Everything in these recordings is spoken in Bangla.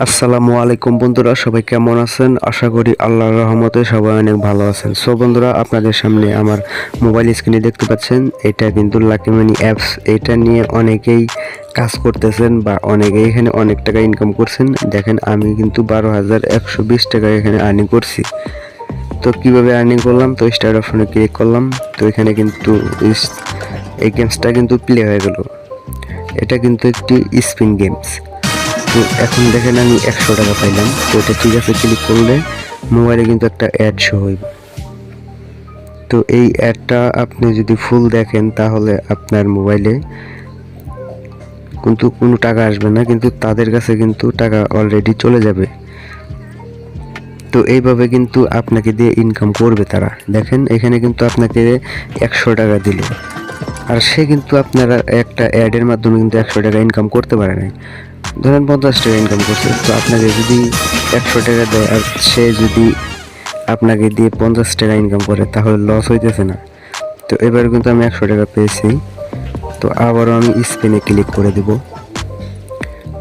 আসসালামু আলাইকুম বন্ধুরা, সবাই কেমন আছেন? আশা করি আল্লাহর রহমতে সবাই অনেক ভালো আছেন। সো বন্ধুরা, আপনাদের সামনে আমার মোবাইল স্ক্রিনে দেখতে পাচ্ছেন, এটা কিন্তু লাকি মানি অ্যাপস। এটা নিয়ে অনেকেই কাজ করতেছেন বা অনেকেই এখানে অনেক টাকা ইনকাম করছেন। দেখেন, আমি কিন্তু 12,120 টাকা এখানে আর্নিং করছি। তো কিভাবে আর্নিং করলাম? তো স্টার্ট অপশনে ক্লিক করলাম। তো এখানে কিন্তু এই গেমসটা কিন্তু প্লে হয়ে গেল। এটা কিন্তু একটি স্পিন গেমস। তো এখন দেখেন আমি 100 টাকা পাইলাম। তো এটা ঠিক আছে, ক্লিক করলে মোবাইলে কিন্তু একটা অ্যাড শো হইবে। তো এই অ্যাডটা আপনি যদি ফুল দেখেন তাহলে আপনার মোবাইলে কিন্তু কোনো টাকা আসবে না, কিন্তু তাদের কাছে কিন্তু টাকা অলরেডি চলে যাবে। তো এইভাবে কিন্তু আপনাকে দিয়ে ইনকাম করবে তারা। দেখেন, এখানে কিন্তু আপনাকে 100 টাকা দিল, আর সে কিন্তু আপনারা একটা অ্যাডের মাধ্যমে কিন্তু 100 টাকা ইনকাম করতে পারে নাই। ধরেন 50 টাকা ইনকাম করছে, তো আপনাকে যদি 100 টাকা দেয় আর সে যদি আপনাকে দিয়ে 50 টাকা ইনকাম করে, তাহলে লস হইতেছে না? তো এবার কিন্তু আমি 100 টাকা পেয়েছি। তো আবারও আমি স্পিনে ক্লিক করে দেব।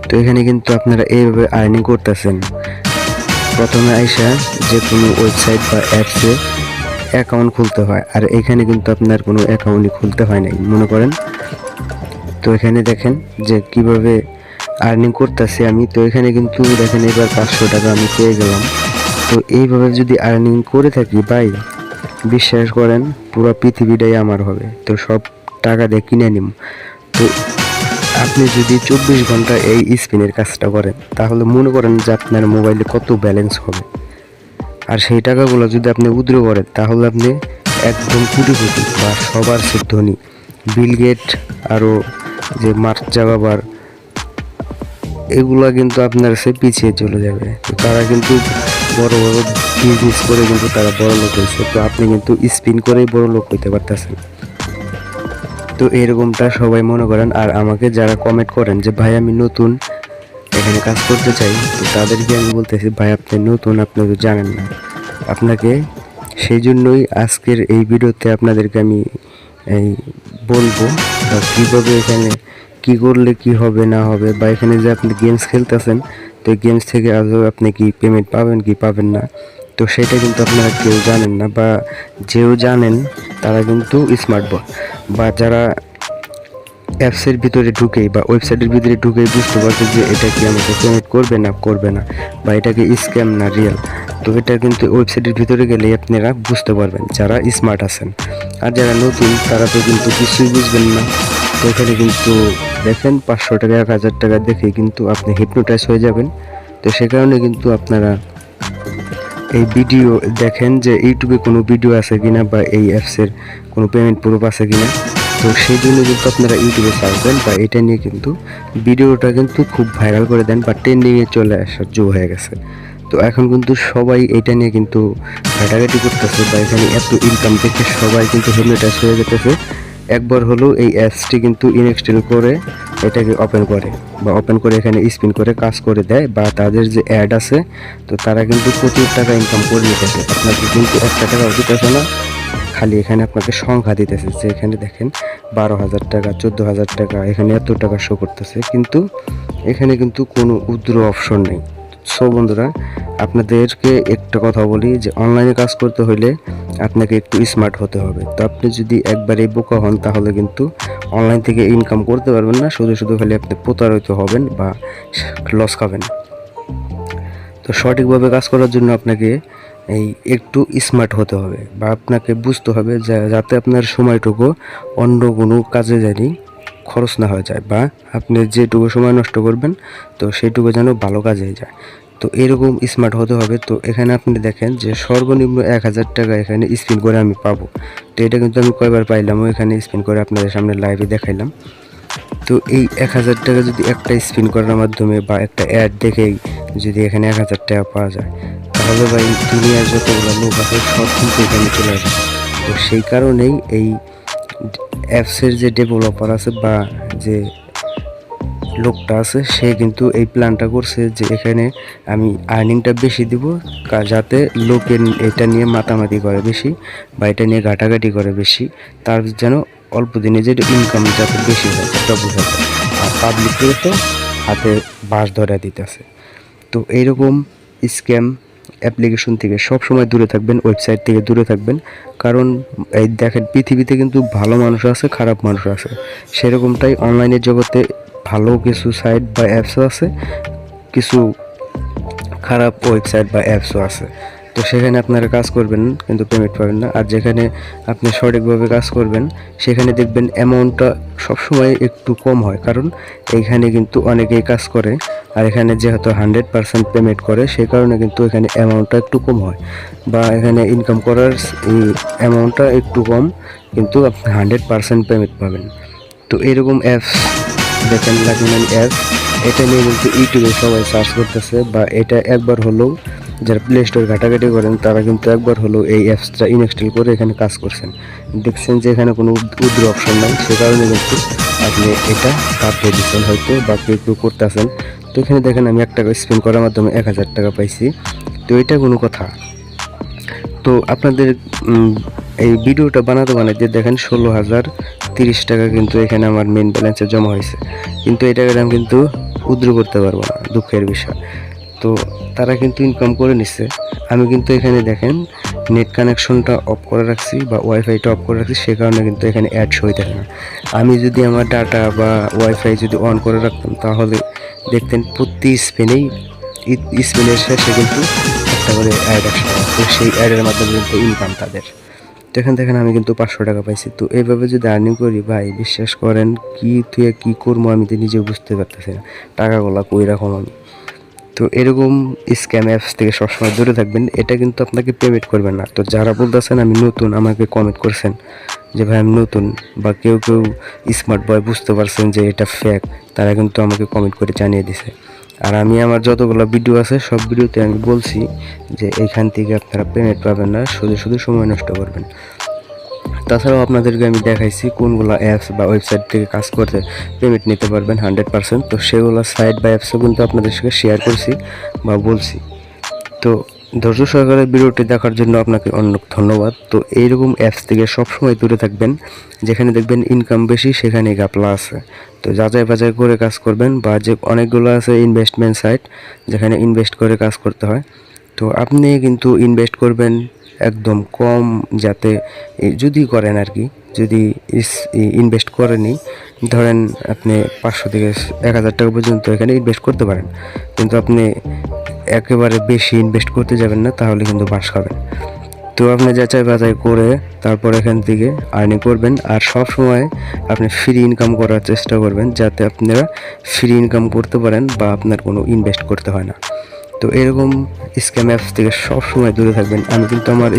তো এখানে কিন্তু আপনারা এইভাবে আর্নিং করতেছেন। প্রথমে আইসা যে কোনো ওয়েবসাইট বা অ্যাপসে অ্যাকাউন্ট খুলতে হয়, আর এখানে কিন্তু আপনার কোনো অ্যাকাউন্টই খুলতে হয় নাই মনে করেন। তো এখানে দেখেন যে কিভাবে আর্নিং করতেছি আমি। তো এখানে কিন্তু দেখেন এবার 500 টাকা আমি পেয়ে গেলাম। তো এইভাবে যদি আর্নিং করে থাকি ভাই, বিশ্বাস করেন পুরো পৃথিবীটাই আমার হবে। তো সব টাকা দিয়ে কিনে নিব। তো আপনি যদি 24 ঘন্টা এই স্পিনের কাজটা করেন, তাহলে মনে করেন যে আপনার মোবাইলে কত ব্যালেন্স হবে। আর সেই টাকাগুলো যদি আপনি উইথড্র করেন, তাহলে আপনি একদম কোটিপতি বা সবার চেয়ে ধনী। বিল গেট আরও যে মার্ক জাগারবার্গ, এগুলা কিন্তু আপনার কাছে পিছিয়ে চলে যাবে। তো তারা কিন্তু বড় বড় বিজনেস করে কিন্তু তারা বড় লোক হয়েছে। তো আপনি কিন্তু স্পিন করেই বড় লোক হইতে পারতেছেন। তো এরকমটা সবাই মনে করেন। আর আমাকে যারা কমেন্ট করেন যে ভাই আমি নতুন এখানে কাজ করতে চাই, তো তাদেরকে আমি বলতেছি ভাই আপনি নতুন, আপনি তো জানেন না। আপনাকে সেই জন্যই আজকের এই ভিডিওতে আপনাদেরকে আমি এই বলবো বা কীভাবে এখানে কি করলে কি হবে না হবে, বা এখানে যে আপনি গেমস খেলতেছেন, তো গেমস থেকে আদৌ আপনি কি পেমেন্ট পাবেন কি পাবেন না, তো সেটা কিন্তু আপনারা কেউ জানেন না। বা যেও জানেন তারা কিন্তু স্মার্ট বয়, বা যারা অ্যাপসের ভিতরে ঢুকেই বা ওয়েবসাইটের ভিতরে ঢুকেই বুঝতে পারছে যে এটা কি আমাকে পেমেন্ট করবে না করবে না, বা এটা কি স্ক্যাম না রিয়েল। তো এটা কিন্তু ওয়েবসাইটের ভিতরে গেলেই আপনারা বুঝতে পারবেন, যারা স্মার্ট আছেন। আর যারা নতুন তারা তো কিন্তু কিছুই বুঝবেন না। তো এখানে কিন্তু দেখেন 500 টাকা 1000 টাকা দেখে কিন্তু আপনি হিপনোটাইজ হয়ে যাবেন। তো সে কারণে কিন্তু আপনারা এই ভিডিও দেখেন যে ইউটিউবে কোনো ভিডিও আছে কিনা বা এই অ্যাপসের কোনো পেমেন্ট প্রুফ আছে কিনা। তো সেই জন্য কিন্তু আপনারা ইউটিউবে সার্চ দেন বা এটা নিয়ে কিন্তু ভিডিওটা কিন্তু খুব ভাইরাল করে দেন বা ট্রেন্ডিংয়ে চলে আসার যোগ হয়ে গেছে। তো এখন কিন্তু সবাই এটা নিয়ে কিন্তু ঘাটাঘাটি করতেছে, বা এখানে এত ইনকাম দেখে সবাই কিন্তু হিপনোটাইজ হয়ে যেতেছে। একবার হলেও এই অ্যাপসটি কিন্তু ইনস্টল করে এটাকে ওপেন করে বা ওপেন করে এখানে স্পিন করে কাজ করে দেয়, বা তাদের যে অ্যাড আছে, তো তারা কিন্তু প্রচুর টাকা ইনকাম করে নিতেছে। আপনাকে কিন্তু 1 টাকাও দিতেছে না, খালি এখানে আপনাকে সংখ্যা দিতেছে যে এখানে দেখেন 12,000 টাকা 14,000 টাকা, এখানে এত টাকা শো করতেছে, কিন্তু এখানে কিন্তু কোনো উইথড্র অপশন নেই। সো বন্ধুরা, আপনাদেরকে একটা কথা বলি যে অনলাইনে কাজ করতে হলে আপনাকে একটু স্মার্ট হতে হবে। তো আপনি যদি একবারেই বোকা হন, তাহলে কিন্তু অনলাইন থেকে ইনকাম করতে পারবেন না, শুধু শুধু খালি আপনি প্রতারিত হবেন বা লস খাবেন। তো সঠিকভাবে কাজ করার জন্য আপনাকে এই একটু স্মার্ট হতে হবে, বা আপনাকে বুঝতে হবে যাতে আপনার সময়টুকু অন্য কোনো কাজে জানি খরচ না হয়ে যায়, বা আপনি যেটুকু সময় নষ্ট করবেন তো সেইটুকু যেন ভালো কাজে যায়। তো এরকম স্মার্ট হতে হবে। তো এখানে আপনি দেখেন যে সর্বনিম্ন 1,000 টাকা এখানে স্পিন করে আমি পাবো। তো এটা কিন্তু আমি কয়বার পাইলাম এখানে স্পিন করে আপনাদের সামনে লাইভে দেখাইলাম। তো এই 1,000 টাকা যদি একটা স্পিন করার মাধ্যমে বা একটা অ্যাড দেখেই যদি এখানে 1,000 টাকা পাওয়া যায়, তাহলে ভাই দুনিয়ার যতগুলো লোক আছে সব কিন্তু এখানে চলে আসে। তো সেই কারণেই এই অ্যাপসের যে ডেভেলপার আছে বা যে লোকটা আছে, সে কিন্তু এই প্ল্যানটা করছে যে এখানে আমি আর্নিংটা বেশি দিব, যাতে লোকে এটা নিয়ে মাতামাতি করে বেশি বা এটা নিয়ে ঘাটাঘাটি করে বেশি, তার যেন অল্প দিনে যে ইনকাম যাতে বেশি হয়, ডবল হয়। আর পাবলিককে তো হাতে বাঁশ ধরে দিতেছে। তো এইরকম স্ক্যাম অ্যাপ্লিকেশন থেকে সবসময় দূরে থাকবেন, ওয়েবসাইট থেকে দূরে থাকবেন। কারণ এই দেখেন পৃথিবীতে কিন্তু ভালো মানুষ আছে, খারাপ মানুষ আছে, সেরকমটাই অনলাইনের জগতে ভালো কিছু সাইট বা অ্যাপসও আছে, কিছু খারাপ ওয়েবসাইট বা অ্যাপসও আছে। তো সেখানে আপনারা কাজ করবেন কিন্তু পেমেন্ট পাবেন না। আর যেখানে আপনি সঠিকভাবে কাজ করবেন সেখানে দেখবেন অ্যামাউন্টটা সবসময় একটু কম হয়, কারণ এইখানে কিন্তু অনেকেই কাজ করে। আর এখানে যেহেতু 100% পেমেন্ট করে, সেই কারণে কিন্তু এখানে অ্যামাউন্টটা একটু কম হয়, বা এখানে ইনকাম করার অ্যামাউন্টটা একটু কম, কিন্তু আপনি 100% পেমেন্ট পাবেন। তো এরকম অ্যাপস দেখেন, লাকি মানি অ্যাপস, এটা নিয়ে কিন্তু ইউটিউবে সবাই সার্চ করতেছে, বা এটা একবার হলেও যারা প্লে স্টোর ঘাটাঘাটি করেন তারা কিন্তু একবার হলেও এই অ্যাপসটা ইনস্টল করে এখানে কাজ করছেন। দেখছেন যে এখানে কোনো উইথড্র অপশন নাই, সে কারণে কিন্তু আপনি এটা কাটিয়ে দিচ্ছেন হয়তো, বা কেউ করতেছেন। তো এখানে দেখেন আমি 1 টাকা স্পেন্ড করার মাধ্যমে 1000 টাকা পাইছি। তো এটা কোনো কথা? তো আপনাদের এই ভিডিওটা বানাতে দেখেন 16,030 টাকা কিন্তু এখানে আমার মেন ব্যালেন্সে জমা হয়েছে, কিন্তু এই টাকাটা আমি কিন্তু উইথড্র করতে পারবো না, দুঃখের বিষয়। তো তারা কিন্তু ইনকাম করে নিচ্ছে। আমি কিন্তু এখানে দেখেন নেট কানেকশনটা অফ করে রাখছি বা ওয়াইফাইটা অফ করে রাখছি, সে কারণে কিন্তু এখানে অ্যাড শো হইতে থাকে না। আমি যদি আমার ডাটা বা ওয়াইফাই যদি অন করে রাখতাম তাহলে দেখতেন প্রতি স্পেনের শেষে কিন্তু একটা করে অ্যাড আসে, তো সেই অ্যাডের মাধ্যমে কিন্তু ইনকাম তাদের। তো এখানে দেখেন আমি কিন্তু 500 টাকা পাইছি। তো এইভাবে যদি আর্নিং করি ভাই, বিশ্বাস করেন কি তুই কি করবো আমি তো নিজে বুঝতে পারতেছি না, টাকাগুলা কই রাখুন আমি। তো এরকম স্ক্যাম অ্যাপস থেকে সবসময় দূরে থাকবেন, এটা কিন্তু আপনাকে পেমেন্ট করবেন না। তো যারা বলতেছেন আমি নতুন, আমাকে কমেন্ট করছেন যে ভাই আমি নতুন, বা কেউ স্মার্ট বয় বুঝতে পারছেন যে এটা ফেক, তারা কিন্তু আমাকে কমেন্ট করে জানিয়ে দিছে। আর আমি আমার যতগুলো ভিডিও আছে সব ভিডিওতে আমি বলছি যে এইখান থেকে আপনারা পেমেন্ট পাবেন না, শুধু সময় নষ্ট করবেন। তাছাড়াও আপনাদেরকে আমি দেখাইছি কোনগুলো অ্যাপস বা ওয়েবসাইট থেকে কাজ করতে পেমেন্ট নিতে পারবেন 100%। তো সেগুলো সাইট বা অ্যাপসও কিন্তু আপনাদের সঙ্গে শেয়ার করছি বা বলছি। তো ধৈর্য সহকারে ভিডিওটি দেখার জন্য আপনাকে অনেক ধন্যবাদ। তো এইরকম অ্যাপস থেকে সবসময় দূরে থাকবেন, যেখানে দেখবেন ইনকাম বেশি সেখানে গাপলা আছে। তো যাচাই বাছাই করে কাজ করবেন, বা যে অনেকগুলো আছে ইনভেস্টমেন্ট সাইট যেখানে ইনভেস্ট করে কাজ করতে হয়। তো আপনি কিন্তু ইনভেস্ট করবেন একদম কম, যাতে যদি করেন আর কি, যদি ইনভেস্ট করেনি, ধরেন আপনি 500 থেকে 1000 টাকা পর্যন্ত এখানে ইনভেস্ট করতে পারেন, কিন্তু আপনি একেবারে বেশি ইনভেস্ট করতে যাবেন না, তাহলে কিন্তু বাস খাবেন। তো আপনি যাচাই বাছাই করে তারপর এখান থেকে আর্নিং করবেন। আর সব সময় আপনি ফ্রি ইনকাম করার চেষ্টা করবেন, যাতে আপনারা ফ্রি ইনকাম করতে পারেন বা আপনার কোনো ইনভেস্ট করতে হয় না। তো এরকম স্ক্যাম অ্যাপস থেকে সব সময় দূরে থাকবেন। আমি কিন্তু আমার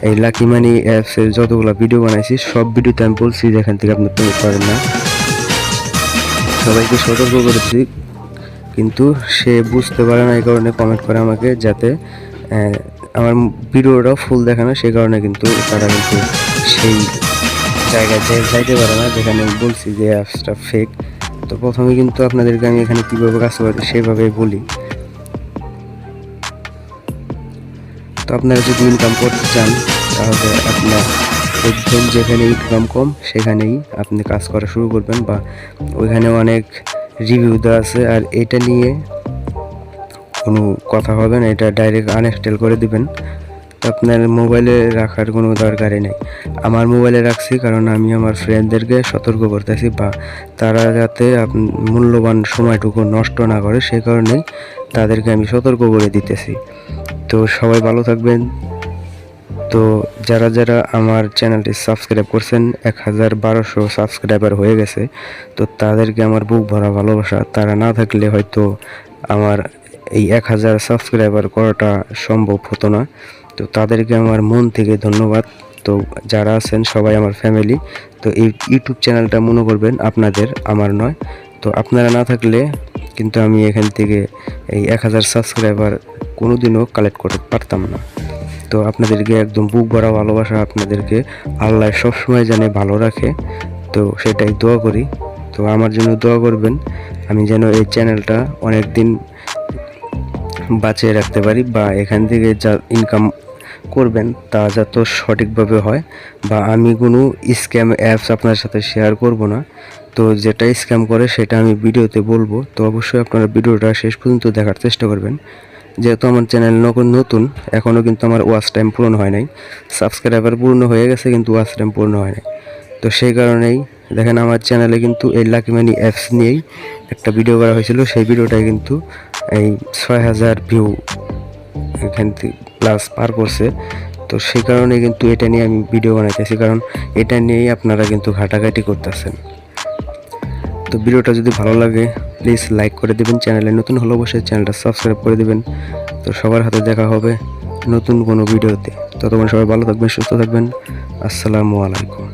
এই লাকি মানি অ্যাপসের যতগুলো ভিডিও বানাইছি সব ভিডিওতে আমি বলছি যে এখান থেকে আপনি পেমেন্ট পাবেন না, সবাইকে সতর্ক করেছি, কিন্তু সে বুঝতে পারে না, এই কারণে কমেন্ট করে আমাকে, যাতে আমার ভিডিওটা ফুল দেখানো, সেই কারণে কিন্তু তারা কিন্তু সেই জায়গায় যাইতে পারে না যেখানে আমি বলছি যে অ্যাপসটা ফেক। তো প্রথমে কিন্তু আপনাদেরকে আমি এখানে কীভাবে কাজ করি সেভাবে বলি। তো আপনারা যদি ইনকাম করতে চান তাহলে আপনার দেখবেন যেখানে ইনকাম কম সেখানেই আপনি কাজ করা শুরু করবেন, বা ওইখানে অনেক রিভিউ দেওয়া আছে। আর এটা নিয়ে কোনো কথা হবে না, এটা ডাইরেক্ট আনইনস্টল করে দিবেন। তো আপনার মোবাইলে রাখার কোনো দরকারই নেই। আমার মোবাইলে রাখছি কারণ আমি আমার ফ্রেন্ডদেরকে সতর্ক করতেছি, বা তারা যাতে মূল্যবান সময়টুকু নষ্ট না করে, সে কারণেই তাদেরকে আমি সতর্ক করে দিতেছি। তো সবাই ভালো থাকবেন। তো যারা আমার চ্যানেলটি সাবস্ক্রাইব করছেন, 1200 সাবস্ক্রাইবার হয়ে গেছে, তো তাদেরকে আমার বুক ভরা ভালোবাসা। তারা না থাকলে হয়তো আমার এই 1000 সাবস্ক্রাইবার করাটা সম্ভব হতো না। তো তাদেরকে আমার মন থেকে ধন্যবাদ। তো যারা আছেন সবাই আমার ফ্যামিলি। তো এই ইউটিউব চ্যানেলটা মনে করবেন আপনাদের, আমার নয়। তো আপনারা না থাকলে কিন্তু আমি এখান থেকে এই 1000 সাবস্ক্রাইবার কোনোদিনও কালেক্ট করতে পারতাম না। তো আপনাদেরকে একদম বুক ভরা ভালোবাসা, আপনাদেরকে আল্লাহ সবসময় জানে ভালো রাখে, তো সেটাই দোয়া করি। তো আমার জন্য দোয়া করবেন, আমি যেন এই চ্যানেলটা অনেক দিন বাঁচিয়ে রাখতে পারি, বা এখান থেকে যা ইনকাম করবেন তা যত সঠিকভাবে হয়, বা আমি কোনো স্ক্যাম অ্যাপস আপনার সাথে শেয়ার করব না। তো যেটা স্ক্যাম করে সেটা আমি ভিডিওতে বলবো। তো অবশ্যই আপনারা ভিডিওটা শেষ পর্যন্ত দেখার চেষ্টা করবেন। যেহেতু আমার চ্যানেল নতুন, এখনও কিন্তু আমার ওয়াচ টাইম পূরণ হয় নাই। সাবস্ক্রাইবার পূর্ণ হয়ে গেছে কিন্তু ওয়াচ টাইম পূর্ণ হয় নাই। তো সেই কারণেই দেখেন আমার চ্যানেলে কিন্তু এই লাকি মানি অ্যাপস নিয়েই একটা ভিডিও করা হয়েছিল। সেই ভিডিওটায় কিন্তু এই 6000 ভিউ এখান থেকে প্লাস পার করছে। তো সেই কারণে কিন্তু এটা নিয়ে আমি ভিডিও বানাইতেছি, কারণ এটা নিয়েই আপনারা কিন্তু ঘাটাঘাটি করতেছেন। তো ভিডিওটা যদি ভালো লাগে প্লিজ লাইক করে দেবেন, চ্যানেলে নতুন হলে অবশ্যই চ্যানেলটা সাবস্ক্রাইব করে দেবেন। তো সবার হাতে দেখা হবে নতুন কোনো ভিডিওতে। ততক্ষণ সবাই ভালো থাকবেন, সুস্থ থাকবেন। আসসালামু আলাইকুম।